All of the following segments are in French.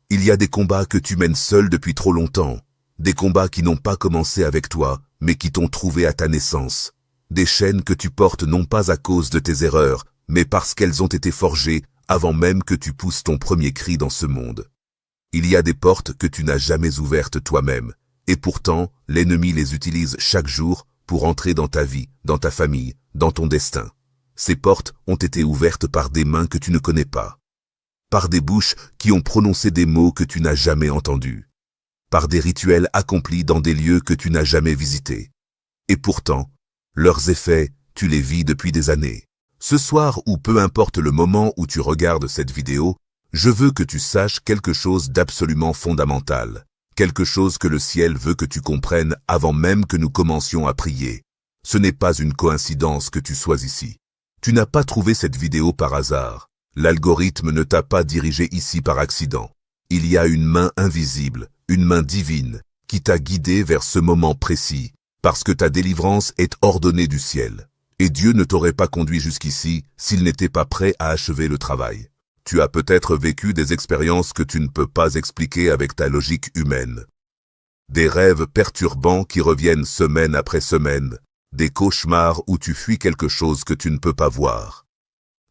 Il y a des combats que tu mènes seul depuis trop longtemps. Des combats qui n'ont pas commencé avec toi, mais qui t'ont trouvé à ta naissance. Des chaînes que tu portes non pas à cause de tes erreurs, mais parce qu'elles ont été forgées avant même que tu pousses ton premier cri dans ce monde. Il y a des portes que tu n'as jamais ouvertes toi-même, et pourtant, l'ennemi les utilise chaque jour pour entrer dans ta vie, dans ta famille, dans ton destin. Ces portes ont été ouvertes par des mains que tu ne connais pas, par des bouches qui ont prononcé des mots que tu n'as jamais entendus, par des rituels accomplis dans des lieux que tu n'as jamais visités. Et pourtant, leurs effets, tu les vis depuis des années. Ce soir, ou peu importe le moment où tu regardes cette vidéo, je veux que tu saches quelque chose d'absolument fondamental, quelque chose que le ciel veut que tu comprennes avant même que nous commencions à prier. Ce n'est pas une coïncidence que tu sois ici. Tu n'as pas trouvé cette vidéo par hasard. L'algorithme ne t'a pas dirigé ici par accident. Il y a une main invisible, une main divine, qui t'a guidé vers ce moment précis, parce que ta délivrance est ordonnée du ciel. Et Dieu ne t'aurait pas conduit jusqu'ici s'il n'était pas prêt à achever le travail. Tu as peut-être vécu des expériences que tu ne peux pas expliquer avec ta logique humaine. Des rêves perturbants qui reviennent semaine après semaine, des cauchemars où tu fuis quelque chose que tu ne peux pas voir.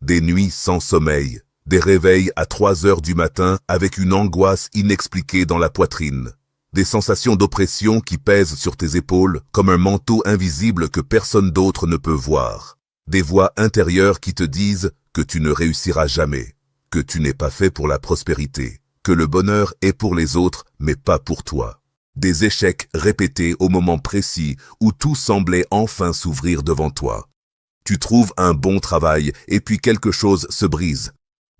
Des nuits sans sommeil, des réveils à 3 heures du matin avec une angoisse inexpliquée dans la poitrine. Des sensations d'oppression qui pèsent sur tes épaules comme un manteau invisible que personne d'autre ne peut voir. Des voix intérieures qui te disent que tu ne réussiras jamais, que tu n'es pas fait pour la prospérité, que le bonheur est pour les autres mais pas pour toi. Des échecs répétés au moment précis où tout semblait enfin s'ouvrir devant toi. Tu trouves un bon travail et puis quelque chose se brise.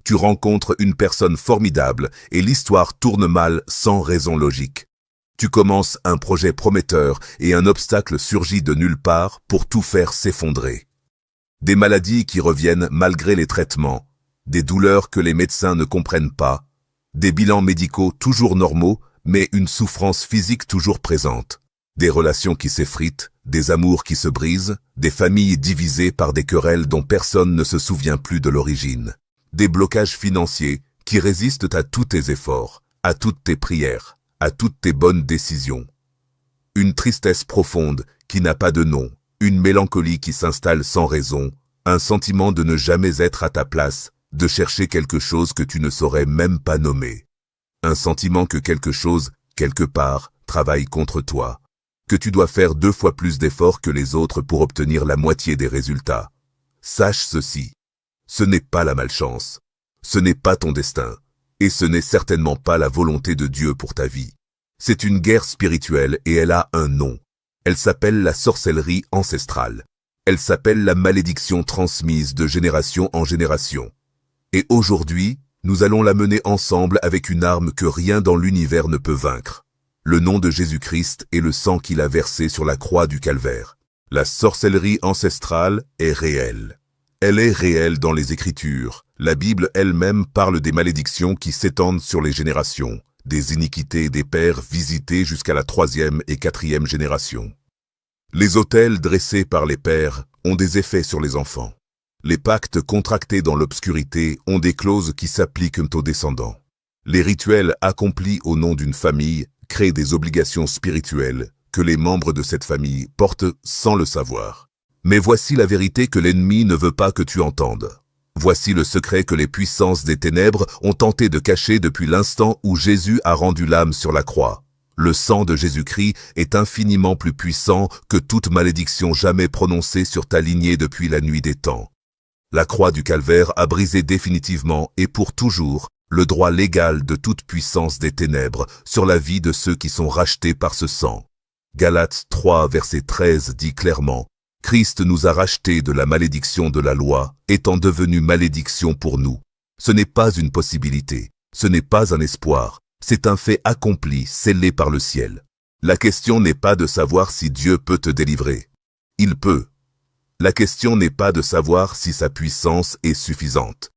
Tu rencontres une personne formidable et l'histoire tourne mal sans raison logique. Tu commences un projet prometteur et un obstacle surgit de nulle part pour tout faire s'effondrer. Des maladies qui reviennent malgré les traitements, des douleurs que les médecins ne comprennent pas, des bilans médicaux toujours normaux, mais une souffrance physique toujours présente, des relations qui s'effritent, des amours qui se brisent, des familles divisées par des querelles dont personne ne se souvient plus de l'origine, des blocages financiers qui résistent à tous tes efforts, à toutes tes prières, à toutes tes bonnes décisions. Une tristesse profonde qui n'a pas de nom, une mélancolie qui s'installe sans raison, un sentiment de ne jamais être à ta place, de chercher quelque chose que tu ne saurais même pas nommer. Un sentiment que quelque chose, quelque part, travaille contre toi, que tu dois faire 2 fois plus d'efforts que les autres pour obtenir la moitié des résultats. Sache ceci, ce n'est pas la malchance, ce n'est pas ton destin, et ce n'est certainement pas la volonté de Dieu pour ta vie. C'est une guerre spirituelle et elle a un nom. Elle s'appelle la sorcellerie ancestrale. Elle s'appelle la malédiction transmise de génération en génération. Et aujourd'hui, nous allons la mener ensemble avec une arme que rien dans l'univers ne peut vaincre. Le nom de Jésus-Christ et le sang qu'il a versé sur la croix du calvaire. La sorcellerie ancestrale est réelle. Elle est réelle dans les Écritures. La Bible elle-même parle des malédictions qui s'étendent sur les générations, des iniquités des pères visités jusqu'à la 3e et 4e génération. Les autels dressés par les pères ont des effets sur les enfants. Les pactes contractés dans l'obscurité ont des clauses qui s'appliquent aux descendants. Les rituels accomplis au nom d'une famille créent des obligations spirituelles que les membres de cette famille portent sans le savoir. Mais voici la vérité que l'ennemi ne veut pas que tu entendes. Voici le secret que les puissances des ténèbres ont tenté de cacher depuis l'instant où Jésus a rendu l'âme sur la croix. Le sang de Jésus-Christ est infiniment plus puissant que toute malédiction jamais prononcée sur ta lignée depuis la nuit des temps. La croix du calvaire a brisé définitivement et pour toujours le droit légal de toute puissance des ténèbres sur la vie de ceux qui sont rachetés par ce sang. Galates 3, verset 13 dit clairement: Christ nous a rachetés de la malédiction de la loi, étant devenu malédiction pour nous. Ce n'est pas une possibilité, ce n'est pas un espoir, c'est un fait accompli, scellé par le ciel. La question n'est pas de savoir si Dieu peut te délivrer. Il peut. La question n'est pas de savoir si sa puissance est suffisante.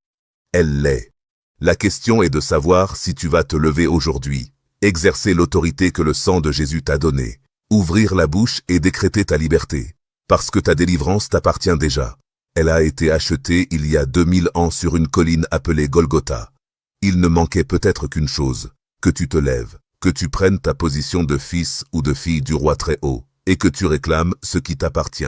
Elle l'est. La question est de savoir si tu vas te lever aujourd'hui, exercer l'autorité que le sang de Jésus t'a donnée, ouvrir la bouche et décréter ta liberté. Parce que ta délivrance t'appartient déjà. Elle a été achetée il y a 2000 ans sur une colline appelée Golgotha. Il ne manquait peut-être qu'une chose, que tu te lèves, que tu prennes ta position de fils ou de fille du roi très haut, et que tu réclames ce qui t'appartient.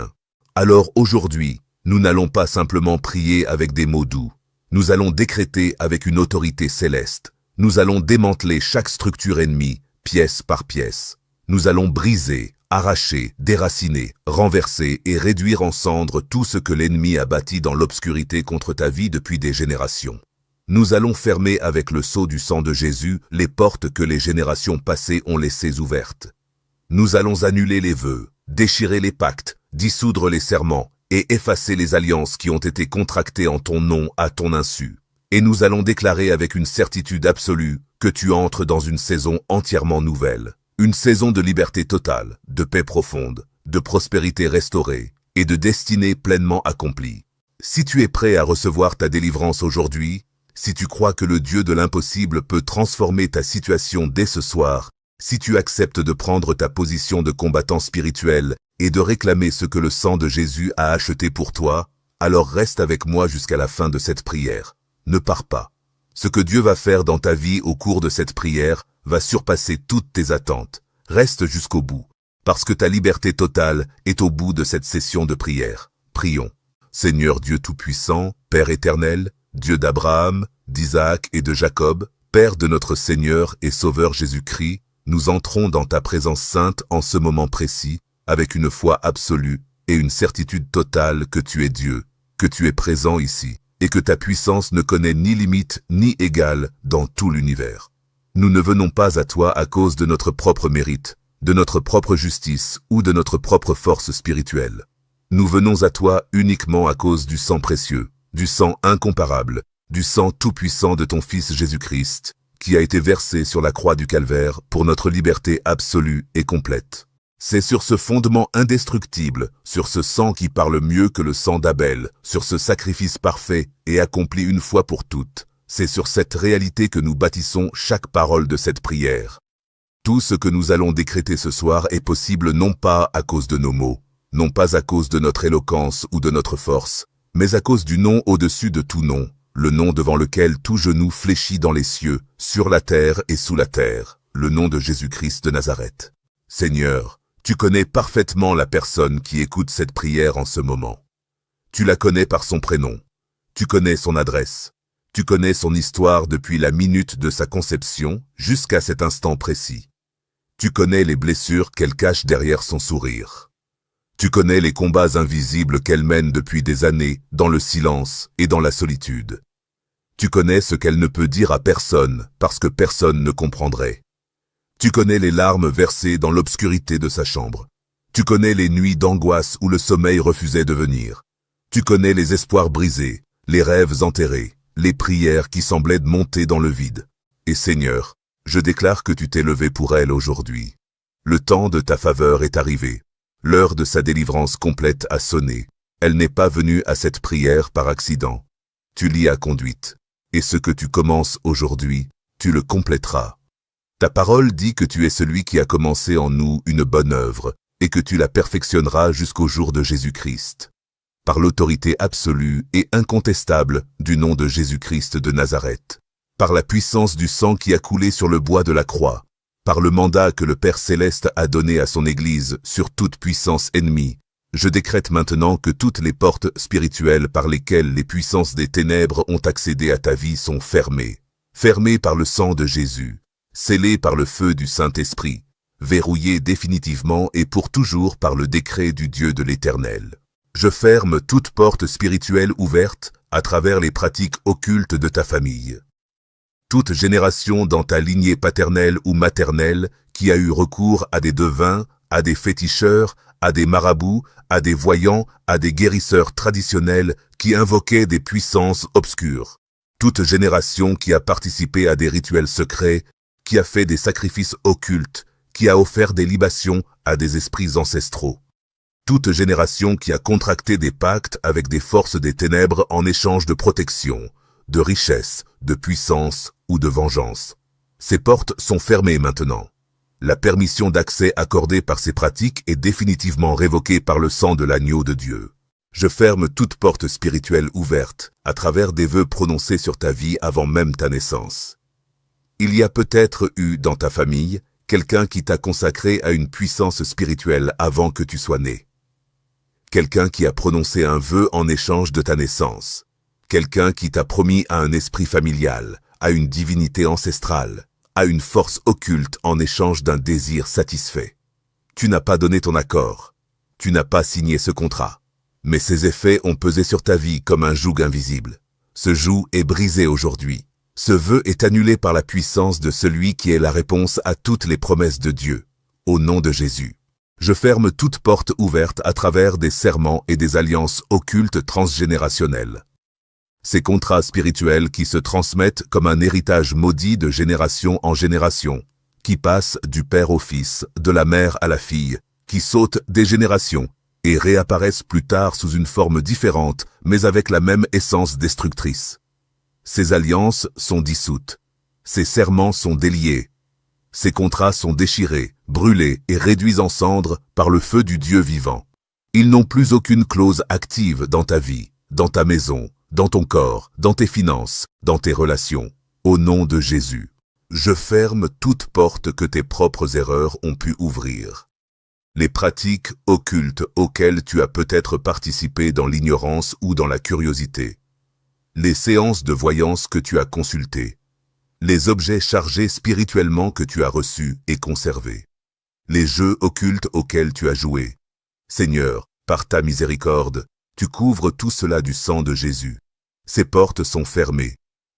Alors aujourd'hui, nous n'allons pas simplement prier avec des mots doux. Nous allons décréter avec une autorité céleste. Nous allons démanteler chaque structure ennemie, pièce par pièce. Nous allons briser, arracher, déraciner, renverser et réduire en cendres tout ce que l'ennemi a bâti dans l'obscurité contre ta vie depuis des générations. Nous allons fermer avec le sceau du sang de Jésus les portes que les générations passées ont laissées ouvertes. Nous allons annuler les vœux, déchirer les pactes, dissoudre les serments et effacer les alliances qui ont été contractées en ton nom à ton insu. Et nous allons déclarer avec une certitude absolue que tu entres dans une saison entièrement nouvelle. Une saison de liberté totale, de paix profonde, de prospérité restaurée et de destinée pleinement accomplie. Si tu es prêt à recevoir ta délivrance aujourd'hui, si tu crois que le Dieu de l'impossible peut transformer ta situation dès ce soir, si tu acceptes de prendre ta position de combattant spirituel et de réclamer ce que le sang de Jésus a acheté pour toi, alors reste avec moi jusqu'à la fin de cette prière. Ne pars pas. Ce que Dieu va faire dans ta vie au cours de cette prière va surpasser toutes tes attentes. Reste jusqu'au bout, parce que ta liberté totale est au bout de cette session de prière. Prions. Seigneur Dieu Tout-Puissant, Père éternel, Dieu d'Abraham, d'Isaac et de Jacob, Père de notre Seigneur et Sauveur Jésus-Christ, nous entrons dans ta présence sainte en ce moment précis, avec une foi absolue et une certitude totale que tu es Dieu, que tu es présent ici, et que ta puissance ne connaît ni limite ni égale dans tout l'univers. Nous ne venons pas à toi à cause de notre propre mérite, de notre propre justice ou de notre propre force spirituelle. Nous venons à toi uniquement à cause du sang précieux, du sang incomparable, du sang tout-puissant de ton Fils Jésus-Christ, qui a été versé sur la croix du Calvaire pour notre liberté absolue et complète. C'est sur ce fondement indestructible, sur ce sang qui parle mieux que le sang d'Abel, sur ce sacrifice parfait et accompli une fois pour toutes, c'est sur cette réalité que nous bâtissons chaque parole de cette prière. Tout ce que nous allons décréter ce soir est possible non pas à cause de nos mots, non pas à cause de notre éloquence ou de notre force, mais à cause du nom au-dessus de tout nom, le nom devant lequel tout genou fléchit dans les cieux, sur la terre et sous la terre, le nom de Jésus-Christ de Nazareth. Seigneur, tu connais parfaitement la personne qui écoute cette prière en ce moment. Tu la connais par son prénom, tu connais son adresse, tu connais son histoire depuis la minute de sa conception jusqu'à cet instant précis. Tu connais les blessures qu'elle cache derrière son sourire. Tu connais les combats invisibles qu'elle mène depuis des années dans le silence et dans la solitude. Tu connais ce qu'elle ne peut dire à personne parce que personne ne comprendrait. Tu connais les larmes versées dans l'obscurité de sa chambre. Tu connais les nuits d'angoisse où le sommeil refusait de venir. Tu connais les espoirs brisés, les rêves enterrés, les prières qui semblaient monter dans le vide. Et Seigneur, je déclare que tu t'es levé pour elle aujourd'hui. Le temps de ta faveur est arrivé. L'heure de sa délivrance complète a sonné. Elle n'est pas venue à cette prière par accident. Tu l'y as conduite. Et ce que tu commences aujourd'hui, tu le compléteras. Ta parole dit que tu es celui qui a commencé en nous une bonne œuvre et que tu la perfectionneras jusqu'au jour de Jésus-Christ. Par l'autorité absolue et incontestable du nom de Jésus-Christ de Nazareth, par la puissance du sang qui a coulé sur le bois de la croix, par le mandat que le Père Céleste a donné à son Église sur toute puissance ennemie, je décrète maintenant que toutes les portes spirituelles par lesquelles les puissances des ténèbres ont accédé à ta vie sont fermées, fermées par le sang de Jésus, scellées par le feu du Saint-Esprit, verrouillées définitivement et pour toujours par le décret du Dieu de l'Éternel. Je ferme toute porte spirituelle ouverte à travers les pratiques occultes de ta famille. Toute génération dans ta lignée paternelle ou maternelle qui a eu recours à des devins, à des féticheurs, à des marabouts, à des voyants, à des guérisseurs traditionnels qui invoquaient des puissances obscures. Toute génération qui a participé à des rituels secrets, qui a fait des sacrifices occultes, qui a offert des libations à des esprits ancestraux. Toute génération qui a contracté des pactes avec des forces des ténèbres en échange de protection, de richesse, de puissance ou de vengeance. Ces portes sont fermées maintenant. La permission d'accès accordée par ces pratiques est définitivement révoquée par le sang de l'agneau de Dieu. Je ferme toute porte spirituelle ouverte à travers des vœux prononcés sur ta vie avant même ta naissance. Il y a peut-être eu dans ta famille quelqu'un qui t'a consacré à une puissance spirituelle avant que tu sois né. Quelqu'un qui a prononcé un vœu en échange de ta naissance. Quelqu'un qui t'a promis à un esprit familial, à une divinité ancestrale, à une force occulte en échange d'un désir satisfait. Tu n'as pas donné ton accord. Tu n'as pas signé ce contrat. Mais ses effets ont pesé sur ta vie comme un joug invisible. Ce joug est brisé aujourd'hui. Ce vœu est annulé par la puissance de celui qui est la réponse à toutes les promesses de Dieu. Au nom de Jésus. Je ferme toute porte ouverte à travers des serments et des alliances occultes transgénérationnelles. Ces contrats spirituels qui se transmettent comme un héritage maudit de génération en génération, qui passent du père au fils, de la mère à la fille, qui sautent des générations et réapparaissent plus tard sous une forme différente, mais avec la même essence destructrice. Ces alliances sont dissoutes. Ces serments sont déliés. Ces contrats sont déchirés, brûlés et réduits en cendres par le feu du Dieu vivant. Ils n'ont plus aucune clause active dans ta vie, dans ta maison, dans ton corps, dans tes finances, dans tes relations. Au nom de Jésus, je ferme toute porte que tes propres erreurs ont pu ouvrir. Les pratiques occultes auxquelles tu as peut-être participé dans l'ignorance ou dans la curiosité. Les séances de voyance que tu as consultées. Les objets chargés spirituellement que tu as reçus et conservés. Les jeux occultes auxquels tu as joué. Seigneur, par ta miséricorde, tu couvres tout cela du sang de Jésus. Ces portes sont fermées.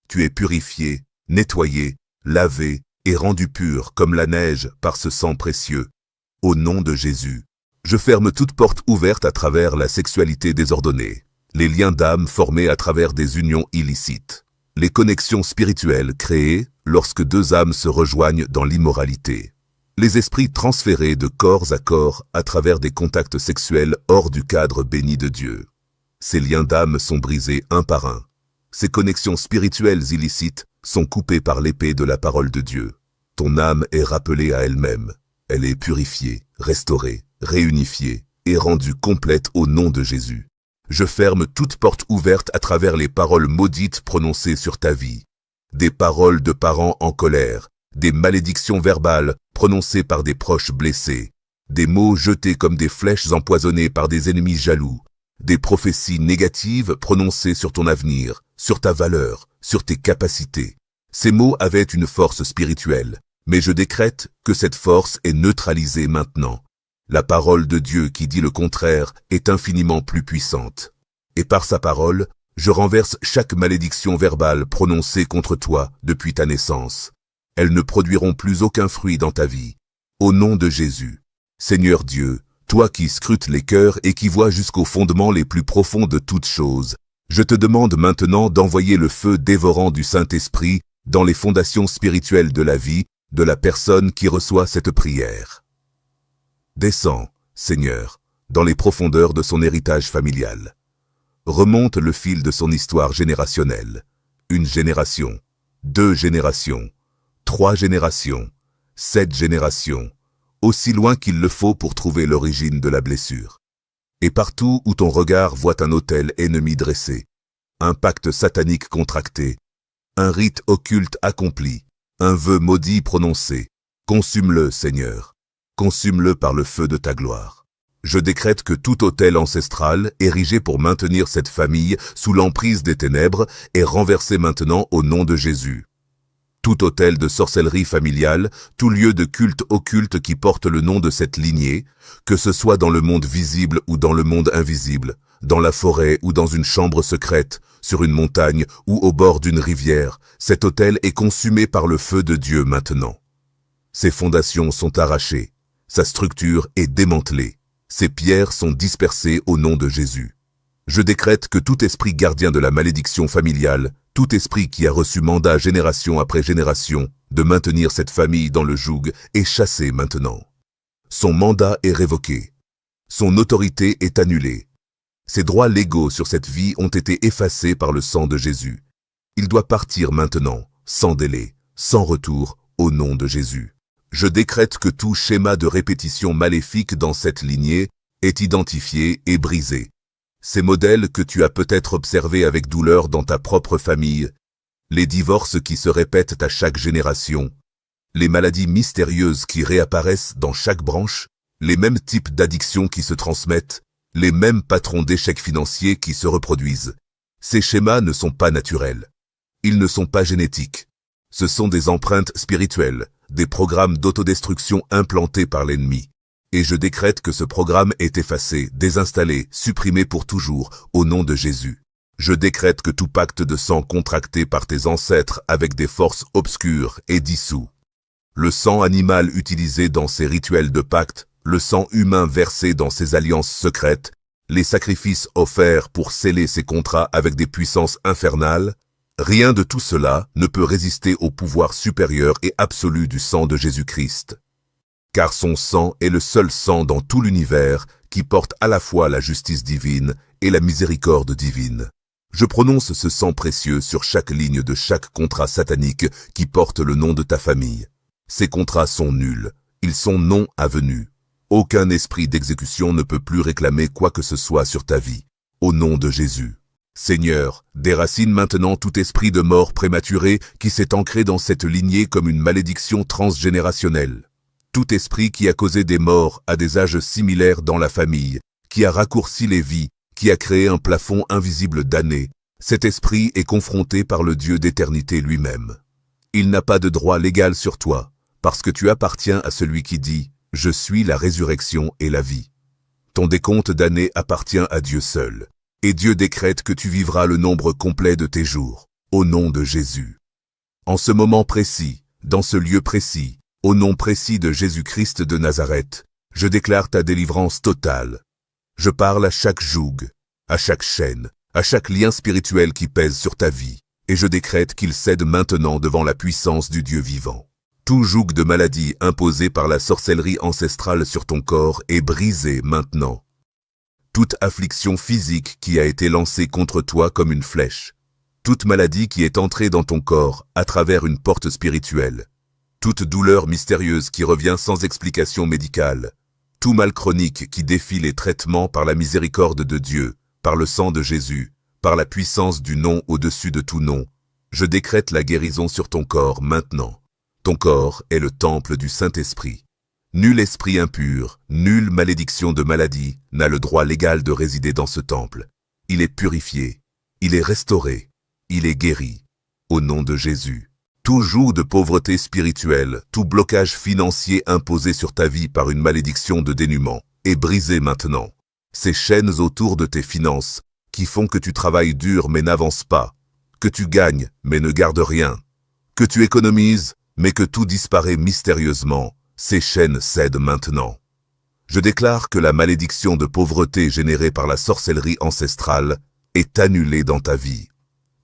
Tu es purifié, nettoyé, lavé et rendu pur comme la neige par ce sang précieux. Au nom de Jésus, je ferme toute porte ouverte à travers la sexualité désordonnée, les liens d'âme formés à travers des unions illicites, les connexions spirituelles créées lorsque deux âmes se rejoignent dans l'immoralité, les esprits transférés de corps à corps à travers des contacts sexuels hors du cadre béni de Dieu. Ces liens d'âme sont brisés un par un. Ces connexions spirituelles illicites sont coupées par l'épée de la parole de Dieu. Ton âme est rappelée à elle-même. Elle est purifiée, restaurée, réunifiée et rendue complète au nom de Jésus. Je ferme toute porte ouverte à travers les paroles maudites prononcées sur ta vie. Des paroles de parents en colère, des malédictions verbales prononcées par des proches blessés, des mots jetés comme des flèches empoisonnées par des ennemis jaloux, des prophéties négatives prononcées sur ton avenir, sur ta valeur, sur tes capacités. Ces mots avaient une force spirituelle. Mais je décrète que cette force est neutralisée maintenant. La parole de Dieu qui dit le contraire est infiniment plus puissante. Et par sa parole, je renverse chaque malédiction verbale prononcée contre toi depuis ta naissance. Elles ne produiront plus aucun fruit dans ta vie. Au nom de Jésus, Seigneur Dieu, toi qui scrutes les cœurs et qui vois jusqu'aux fondements les plus profonds de toutes choses, je te demande maintenant d'envoyer le feu dévorant du Saint-Esprit dans les fondations spirituelles de la vie de la personne qui reçoit cette prière. Descends, Seigneur, dans les profondeurs de son héritage familial. Remonte le fil de son histoire générationnelle. Une génération, 2 générations, 3 générations, 7 générations, aussi loin qu'il le faut pour trouver l'origine de la blessure. Et partout où ton regard voit un autel ennemi dressé, un pacte satanique contracté, un rite occulte accompli, un vœu maudit prononcé, consume-le, Seigneur. Consume-le par le feu de ta gloire. Je décrète que tout autel ancestral, érigé pour maintenir cette famille sous l'emprise des ténèbres, est renversé maintenant au nom de Jésus. Tout autel de sorcellerie familiale, tout lieu de culte occulte qui porte le nom de cette lignée, que ce soit dans le monde visible ou dans le monde invisible, dans la forêt ou dans une chambre secrète, sur une montagne ou au bord d'une rivière, cet autel est consumé par le feu de Dieu maintenant. Ses fondations sont arrachées, sa structure est démantelée, ses pierres sont dispersées au nom de Jésus. Je décrète que tout esprit gardien de la malédiction familiale, tout esprit qui a reçu mandat génération après génération de maintenir cette famille dans le joug est chassé maintenant. Son mandat est révoqué. Son autorité est annulée. Ses droits légaux sur cette vie ont été effacés par le sang de Jésus. Il doit partir maintenant, sans délai, sans retour, au nom de Jésus. Je décrète que tout schéma de répétition maléfique dans cette lignée est identifié et brisé. Ces modèles que tu as peut-être observés avec douleur dans ta propre famille, les divorces qui se répètent à chaque génération, les maladies mystérieuses qui réapparaissent dans chaque branche, les mêmes types d'addictions qui se transmettent, les mêmes patrons d'échecs financiers qui se reproduisent. Ces schémas ne sont pas naturels. Ils ne sont pas génétiques. Ce sont des empreintes spirituelles, des programmes d'autodestruction implantés par l'ennemi. Et je décrète que ce programme est effacé, désinstallé, supprimé pour toujours, au nom de Jésus. Je décrète que tout pacte de sang contracté par tes ancêtres avec des forces obscures est dissous. Le sang animal utilisé dans ces rituels de pacte, le sang humain versé dans ces alliances secrètes, les sacrifices offerts pour sceller ces contrats avec des puissances infernales, rien de tout cela ne peut résister au pouvoir supérieur et absolu du sang de Jésus-Christ. Car son sang est le seul sang dans tout l'univers qui porte à la fois la justice divine et la miséricorde divine. Je prononce ce sang précieux sur chaque ligne de chaque contrat satanique qui porte le nom de ta famille. Ces contrats sont nuls, ils sont non avenus. Aucun esprit d'exécution ne peut plus réclamer quoi que ce soit sur ta vie. Au nom de Jésus. Seigneur, déracine maintenant tout esprit de mort prématurée qui s'est ancré dans cette lignée comme une malédiction transgénérationnelle. Tout esprit qui a causé des morts à des âges similaires dans la famille, qui a raccourci les vies, qui a créé un plafond invisible d'années, cet esprit est confronté par le Dieu d'éternité lui-même. Il n'a pas de droit légal sur toi, parce que tu appartiens à celui qui dit « Je suis la résurrection et la vie ». Ton décompte d'années appartient à Dieu seul, et Dieu décrète que tu vivras le nombre complet de tes jours, au nom de Jésus. En ce moment précis, dans ce lieu précis, au nom précis de Jésus-Christ de Nazareth, je déclare ta délivrance totale. Je parle à chaque joug, à chaque chaîne, à chaque lien spirituel qui pèse sur ta vie, et je décrète qu'il cède maintenant devant la puissance du Dieu vivant. Tout joug de maladie imposé par la sorcellerie ancestrale sur ton corps est brisé maintenant. Toute affliction physique qui a été lancée contre toi comme une flèche, toute maladie qui est entrée dans ton corps à travers une porte spirituelle, toute douleur mystérieuse qui revient sans explication médicale, tout mal chronique qui défie les traitements par la miséricorde de Dieu, par le sang de Jésus, par la puissance du nom au-dessus de tout nom, je décrète la guérison sur ton corps maintenant. Ton corps est le temple du Saint-Esprit. Nul esprit impur, nulle malédiction de maladie n'a le droit légal de résider dans ce temple. Il est purifié, il est restauré, il est guéri. Au nom de Jésus. Tout joug de pauvreté spirituelle, tout blocage financier imposé sur ta vie par une malédiction de dénuement est brisé maintenant. Ces chaînes autour de tes finances qui font que tu travailles dur mais n'avances pas, que tu gagnes mais ne gardes rien, que tu économises mais que tout disparaît mystérieusement, ces chaînes cèdent maintenant. Je déclare que la malédiction de pauvreté générée par la sorcellerie ancestrale est annulée dans ta vie.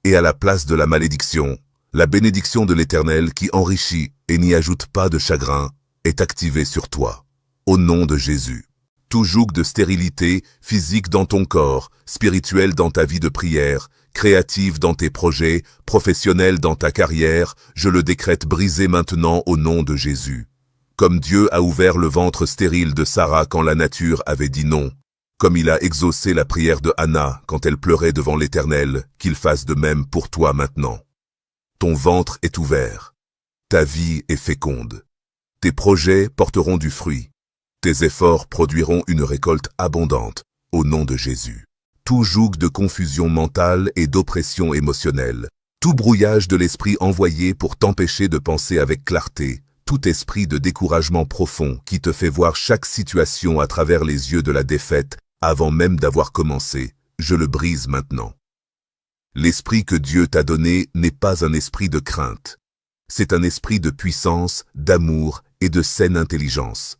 Et à la place de la malédiction, la bénédiction de l'Éternel qui enrichit et n'y ajoute pas de chagrin est activée sur toi. Au nom de Jésus. Tout joug de stérilité physique dans ton corps, spirituel dans ta vie de prière, créative dans tes projets, professionnel dans ta carrière, je le décrète brisé maintenant au nom de Jésus. Comme Dieu a ouvert le ventre stérile de Sarah quand la nature avait dit non, comme il a exaucé la prière de Anna quand elle pleurait devant l'Éternel, qu'il fasse de même pour toi maintenant. Ton ventre est ouvert, ta vie est féconde, tes projets porteront du fruit, tes efforts produiront une récolte abondante, au nom de Jésus. Tout joug de confusion mentale et d'oppression émotionnelle, tout brouillage de l'esprit envoyé pour t'empêcher de penser avec clarté, tout esprit de découragement profond qui te fait voir chaque situation à travers les yeux de la défaite avant même d'avoir commencé, je le brise maintenant. L'esprit que Dieu t'a donné n'est pas un esprit de crainte. C'est un esprit de puissance, d'amour et de saine intelligence.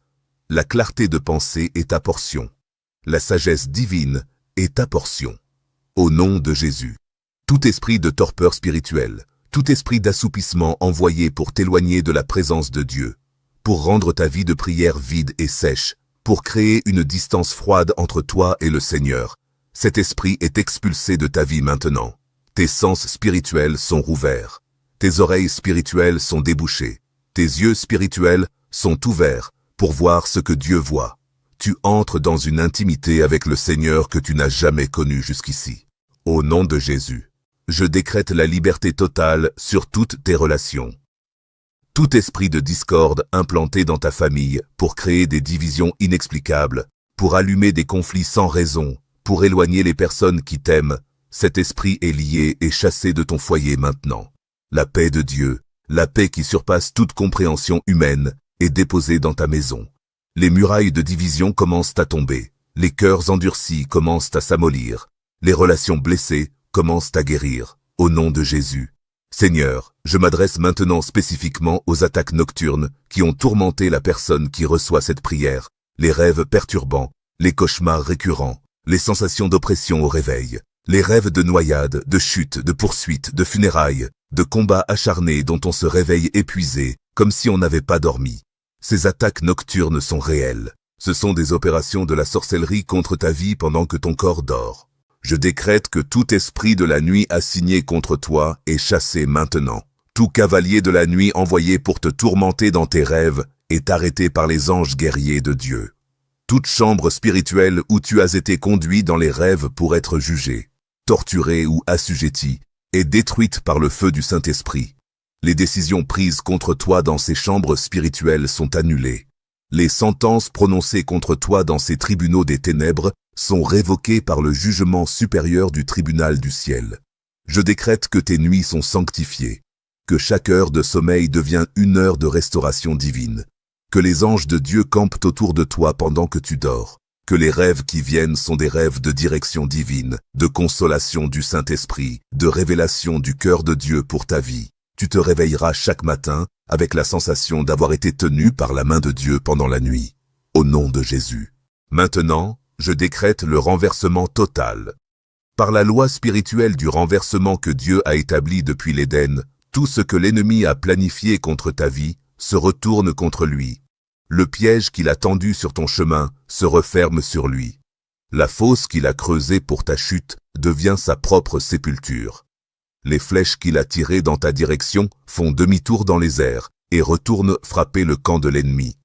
La clarté de pensée est ta portion. La sagesse divine est ta portion. Au nom de Jésus. Tout esprit de torpeur spirituelle, tout esprit d'assoupissement envoyé pour t'éloigner de la présence de Dieu, pour rendre ta vie de prière vide et sèche, pour créer une distance froide entre toi et le Seigneur, cet esprit est expulsé de ta vie maintenant. Tes sens spirituels sont rouverts. Tes oreilles spirituelles sont débouchées. Tes yeux spirituels sont ouverts pour voir ce que Dieu voit. Tu entres dans une intimité avec le Seigneur que tu n'as jamais connue jusqu'ici. Au nom de Jésus, je décrète la liberté totale sur toutes tes relations. Tout esprit de discorde implanté dans ta famille pour créer des divisions inexplicables, pour allumer des conflits sans raison, pour éloigner les personnes qui t'aiment, cet esprit est lié et chassé de ton foyer maintenant. La paix de Dieu, la paix qui surpasse toute compréhension humaine, est déposée dans ta maison. Les murailles de division commencent à tomber, les cœurs endurcis commencent à s'amollir, les relations blessées commencent à guérir, au nom de Jésus. Seigneur, je m'adresse maintenant spécifiquement aux attaques nocturnes qui ont tourmenté la personne qui reçoit cette prière, les rêves perturbants, les cauchemars récurrents, les sensations d'oppression au réveil, les rêves de noyade, de chute, de poursuite, de funérailles, de combats acharnés dont on se réveille épuisé, comme si on n'avait pas dormi. Ces attaques nocturnes sont réelles. Ce sont des opérations de la sorcellerie contre ta vie pendant que ton corps dort. Je décrète que tout esprit de la nuit assigné contre toi est chassé maintenant. Tout cavalier de la nuit envoyé pour te tourmenter dans tes rêves est arrêté par les anges guerriers de Dieu. Toute chambre spirituelle où tu as été conduit dans les rêves pour être jugé, torturé ou assujetti, est détruite par le feu du Saint-Esprit. Les décisions prises contre toi dans ces chambres spirituelles sont annulées. Les sentences prononcées contre toi dans ces tribunaux des ténèbres sont révoquées par le jugement supérieur du tribunal du ciel. Je décrète que tes nuits sont sanctifiées, que chaque heure de sommeil devient une heure de restauration divine, que les anges de Dieu campent autour de toi pendant que tu dors, que les rêves qui viennent sont des rêves de direction divine, de consolation du Saint-Esprit, de révélation du cœur de Dieu pour ta vie. Tu te réveilleras chaque matin avec la sensation d'avoir été tenu par la main de Dieu pendant la nuit. Au nom de Jésus. Maintenant, je décrète le renversement total. Par la loi spirituelle du renversement que Dieu a établi depuis l'Éden, tout ce que l'ennemi a planifié contre ta vie se retourne contre lui. Le piège qu'il a tendu sur ton chemin se referme sur lui. La fosse qu'il a creusée pour ta chute devient sa propre sépulture. Les flèches qu'il a tirées dans ta direction font demi-tour dans les airs et retournent frapper le camp de l'ennemi.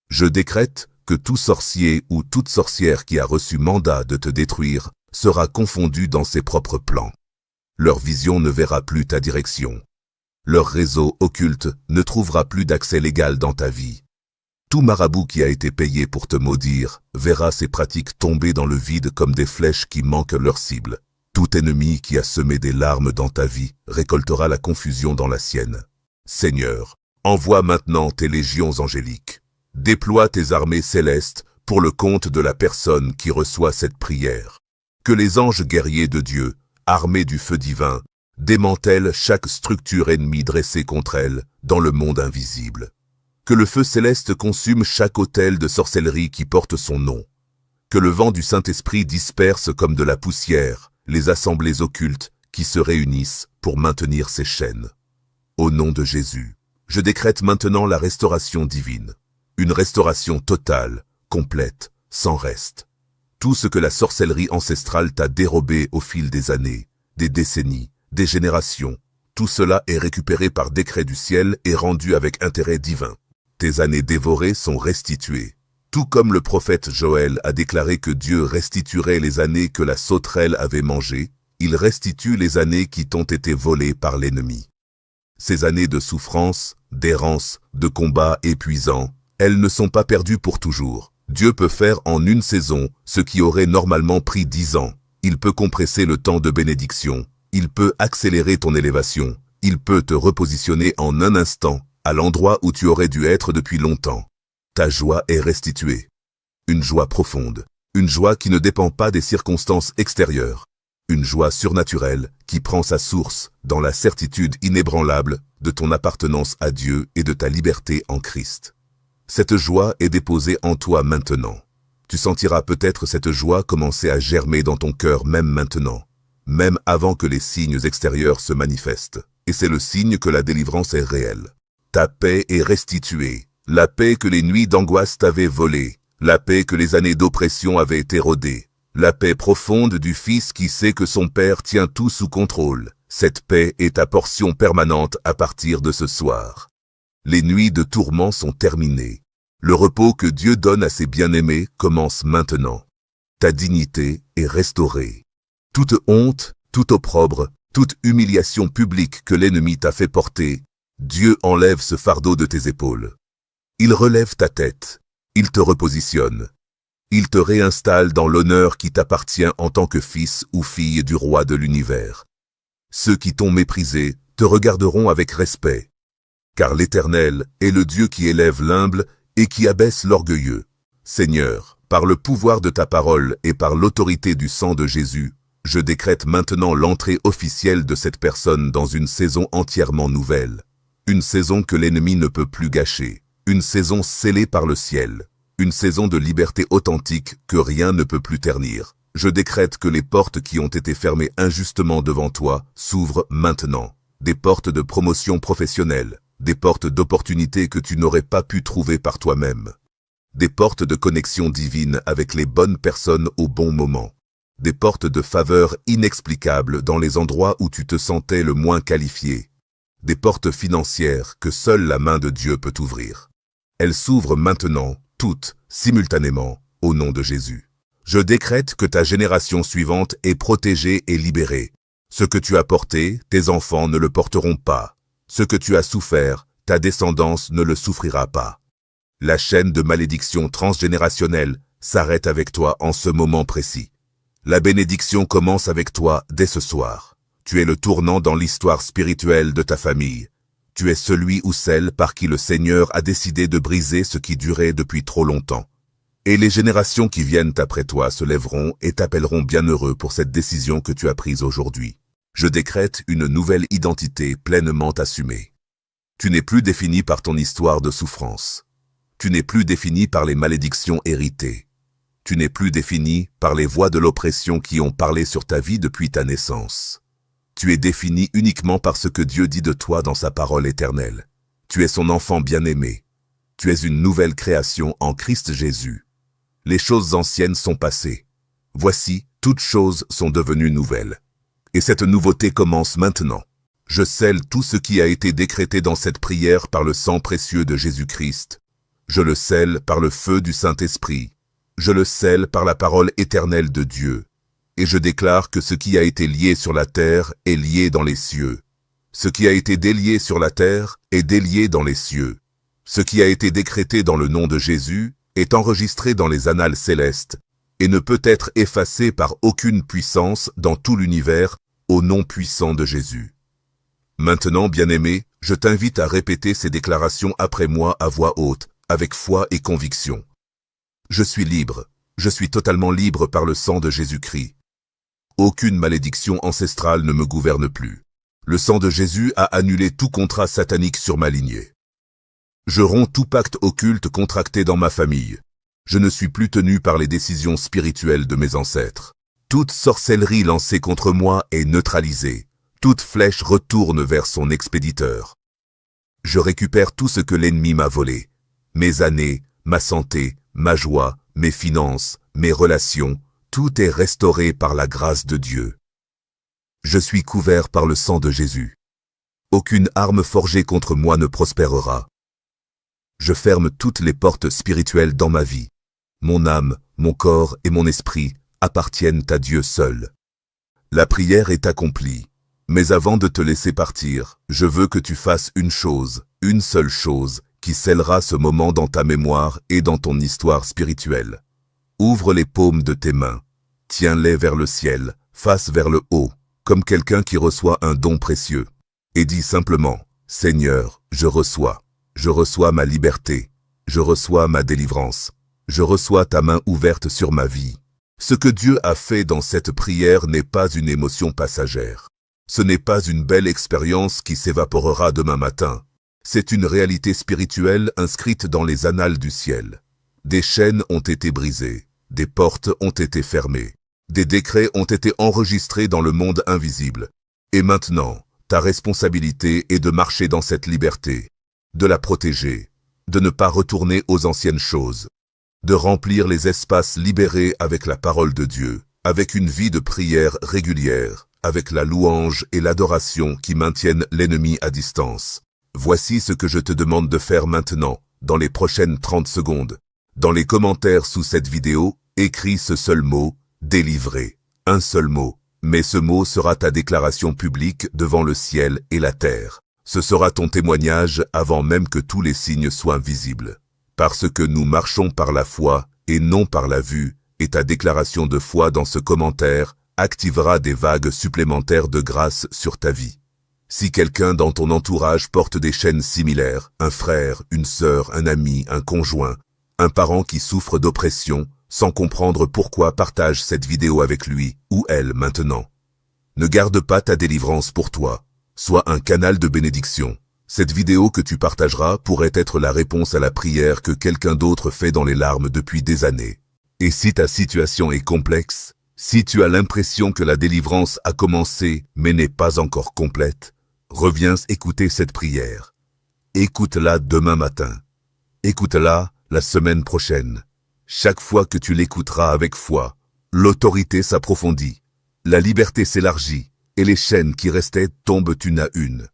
Je décrète que tout sorcier ou toute sorcière qui a reçu mandat de te détruire sera confondu dans ses propres plans. Leur vision ne verra plus ta direction. Leur réseau occulte ne trouvera plus d'accès légal dans ta vie. Tout marabout qui a été payé pour te maudire verra ses pratiques tomber dans le vide comme des flèches qui manquent leur cible. Tout ennemi qui a semé des larmes dans ta vie récoltera la confusion dans la sienne. Seigneur, envoie maintenant tes légions angéliques. Déploie tes armées célestes pour le compte de la personne qui reçoit cette prière. Que les anges guerriers de Dieu, armés du feu divin, démantèlent chaque structure ennemie dressée contre elle dans le monde invisible. Que le feu céleste consume chaque autel de sorcellerie qui porte son nom. Que le vent du Saint-Esprit disperse comme de la poussière les assemblées occultes qui se réunissent pour maintenir ces chaînes. Au nom de Jésus, je décrète maintenant la restauration divine. Une restauration totale, complète, sans reste. Tout ce que la sorcellerie ancestrale t'a dérobé au fil des années, des décennies, des générations, tout cela est récupéré par décret du ciel et rendu avec intérêt divin. Tes années dévorées sont restituées. Tout comme le prophète Joël a déclaré que Dieu restituerait les années que la sauterelle avait mangées, il restitue les années qui t'ont été volées par l'ennemi. Ces années de souffrance, d'errance, de combats épuisants, elles ne sont pas perdues pour toujours. Dieu peut faire en une saison ce qui aurait normalement pris 10 ans. Il peut compresser le temps de bénédiction. Il peut accélérer ton élévation. Il peut te repositionner en un instant à l'endroit où tu aurais dû être depuis longtemps. Ta joie est restituée. Une joie profonde. Une joie qui ne dépend pas des circonstances extérieures. Une joie surnaturelle qui prend sa source dans la certitude inébranlable de ton appartenance à Dieu et de ta liberté en Christ. Cette joie est déposée en toi maintenant. Tu sentiras peut-être cette joie commencer à germer dans ton cœur même maintenant, même avant que les signes extérieurs se manifestent. Et c'est le signe que la délivrance est réelle. Ta paix est restituée, la paix que les nuits d'angoisse t'avaient volée, la paix que les années d'oppression avaient érodée, la paix profonde du Fils qui sait que son Père tient tout sous contrôle. Cette paix est ta portion permanente à partir de ce soir. Les nuits de tourment sont terminées. Le repos que Dieu donne à ses bien-aimés commence maintenant. Ta dignité est restaurée. Toute honte, tout opprobre Toute humiliation publique que l'ennemi t'a fait porter, Dieu enlève ce fardeau de tes épaules. Il relève ta tête, il te repositionne. Il te réinstalle dans l'honneur qui t'appartient en tant que fils ou fille du roi de l'univers. Ceux qui t'ont méprisé te regarderont avec respect, car l'Éternel est le Dieu qui élève l'humble et qui abaisse l'orgueilleux. Seigneur, par le pouvoir de ta parole et par l'autorité du sang de Jésus, je décrète maintenant l'entrée officielle de cette personne dans une saison entièrement nouvelle. Une saison que l'ennemi ne peut plus gâcher. Une saison scellée par le ciel. Une saison de liberté authentique que rien ne peut plus ternir. Je décrète que les portes qui ont été fermées injustement devant toi s'ouvrent maintenant. Des portes de promotion professionnelle. Des portes d'opportunités que tu n'aurais pas pu trouver par toi-même. Des portes de connexion divine avec les bonnes personnes au bon moment. Des portes de faveur inexplicables dans les endroits où tu te sentais le moins qualifié. Des portes financières que seule la main de Dieu peut ouvrir. Elles s'ouvrent maintenant, toutes, simultanément, au nom de Jésus. Je décrète que ta génération suivante est protégée et libérée. Ce que tu as porté, tes enfants ne le porteront pas. Ce que tu as souffert, ta descendance ne le souffrira pas. La chaîne de malédiction transgénérationnelle s'arrête avec toi en ce moment précis. La bénédiction commence avec toi dès ce soir. Tu es le tournant dans l'histoire spirituelle de ta famille. Tu es celui ou celle par qui le Seigneur a décidé de briser ce qui durait depuis trop longtemps. Et les générations qui viennent après toi se lèveront et t'appelleront bienheureux pour cette décision que tu as prise aujourd'hui. Je décrète une nouvelle identité pleinement assumée. Tu n'es plus défini par ton histoire de souffrance. Tu n'es plus défini par les malédictions héritées. Tu n'es plus défini par les voix de l'oppression qui ont parlé sur ta vie depuis ta naissance. Tu es défini uniquement par ce que Dieu dit de toi dans sa parole éternelle. Tu es son enfant bien-aimé. Tu es une nouvelle création en Christ Jésus. Les choses anciennes sont passées. Voici, toutes choses sont devenues nouvelles. Et cette nouveauté commence maintenant. Je scelle tout ce qui a été décrété dans cette prière par le sang précieux de Jésus-Christ. Je le scelle par le feu du Saint-Esprit. Je le scelle par la parole éternelle de Dieu. Et je déclare que ce qui a été lié sur la terre est lié dans les cieux. Ce qui a été délié sur la terre est délié dans les cieux. Ce qui a été décrété dans le nom de Jésus est enregistré dans les annales célestes et ne peut être effacé par aucune puissance dans tout l'univers au nom puissant de Jésus. Maintenant, bien-aimé, je t'invite à répéter ces déclarations après moi à voix haute, avec foi et conviction. Je suis libre, je suis totalement libre par le sang de Jésus-Christ. Aucune malédiction ancestrale ne me gouverne plus. Le sang de Jésus a annulé tout contrat satanique sur ma lignée. Je romps tout pacte occulte contracté dans ma famille. Je ne suis plus tenu par les décisions spirituelles de mes ancêtres. Toute sorcellerie lancée contre moi est neutralisée. Toute flèche retourne vers son expéditeur. Je récupère tout ce que l'ennemi m'a volé. Mes années, ma santé, ma joie, mes finances, mes relations, tout est restauré par la grâce de Dieu. Je suis couvert par le sang de Jésus. Aucune arme forgée contre moi ne prospérera. Je ferme toutes les portes spirituelles dans ma vie. Mon âme, mon corps et mon esprit appartiennent à Dieu seul. La prière est accomplie. Mais avant de te laisser partir, je veux que tu fasses une chose, une seule chose, qui scellera ce moment dans ta mémoire et dans ton histoire spirituelle. Ouvre les paumes de tes mains. Tiens-les vers le ciel, face vers le haut, comme quelqu'un qui reçoit un don précieux. Et dis simplement, « Seigneur, je reçois ma liberté, je reçois ma délivrance, je reçois ta main ouverte sur ma vie. » Ce que Dieu a fait dans cette prière n'est pas une émotion passagère. Ce n'est pas une belle expérience qui s'évaporera demain matin. C'est une réalité spirituelle inscrite dans les annales du ciel. Des chaînes ont été brisées, des portes ont été fermées, des décrets ont été enregistrés dans le monde invisible. Et maintenant, ta responsabilité est de marcher dans cette liberté, de la protéger, de ne pas retourner aux anciennes choses, de remplir les espaces libérés avec la parole de Dieu, avec une vie de prière régulière, avec la louange et l'adoration qui maintiennent l'ennemi à distance. Voici ce que je te demande de faire maintenant, dans les prochaines 30 secondes. Dans les commentaires sous cette vidéo, écris ce seul mot, délivré. Un seul mot, Mais ce mot sera ta déclaration publique devant le ciel et la terre. Ce sera ton témoignage avant même que tous les signes soient visibles. Parce que nous marchons par la foi et non par la vue, et ta déclaration de foi dans ce commentaire activera des vagues supplémentaires de grâce sur ta vie. Si quelqu'un dans ton entourage porte des chaînes similaires, un frère, une sœur, un ami, un conjoint, un parent qui souffre d'oppression, sans comprendre pourquoi partage cette vidéo avec lui ou elle maintenant. Ne garde pas ta délivrance pour toi. Sois un canal de bénédiction. Cette vidéo que tu partageras pourrait être la réponse à la prière que quelqu'un d'autre fait dans les larmes depuis des années. Et si ta situation est complexe, si tu as l'impression que la délivrance a commencé mais n'est pas encore complète, reviens écouter cette prière. Écoute-la demain matin. Écoute-la la semaine prochaine. Chaque fois que tu l'écouteras avec foi, l'autorité s'approfondit, la liberté s'élargit et les chaînes qui restaient tombent une à une.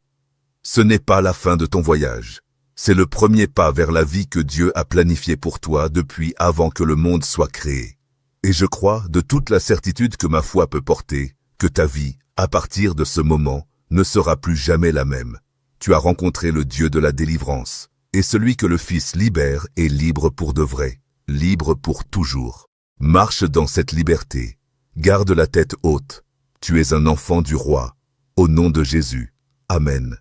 Ce n'est pas la fin de ton voyage. C'est le premier pas vers la vie que Dieu a planifiée pour toi depuis avant que le monde soit créé. Et je crois, de toute la certitude que ma foi peut porter, que ta vie, à partir de ce moment, ne sera plus jamais la même. Tu as rencontré le Dieu de la délivrance, et celui que le Fils libère est libre pour de vrai, libre pour toujours. Marche dans cette liberté. Garde la tête haute. Tu es un enfant du roi. Au nom de Jésus. Amen.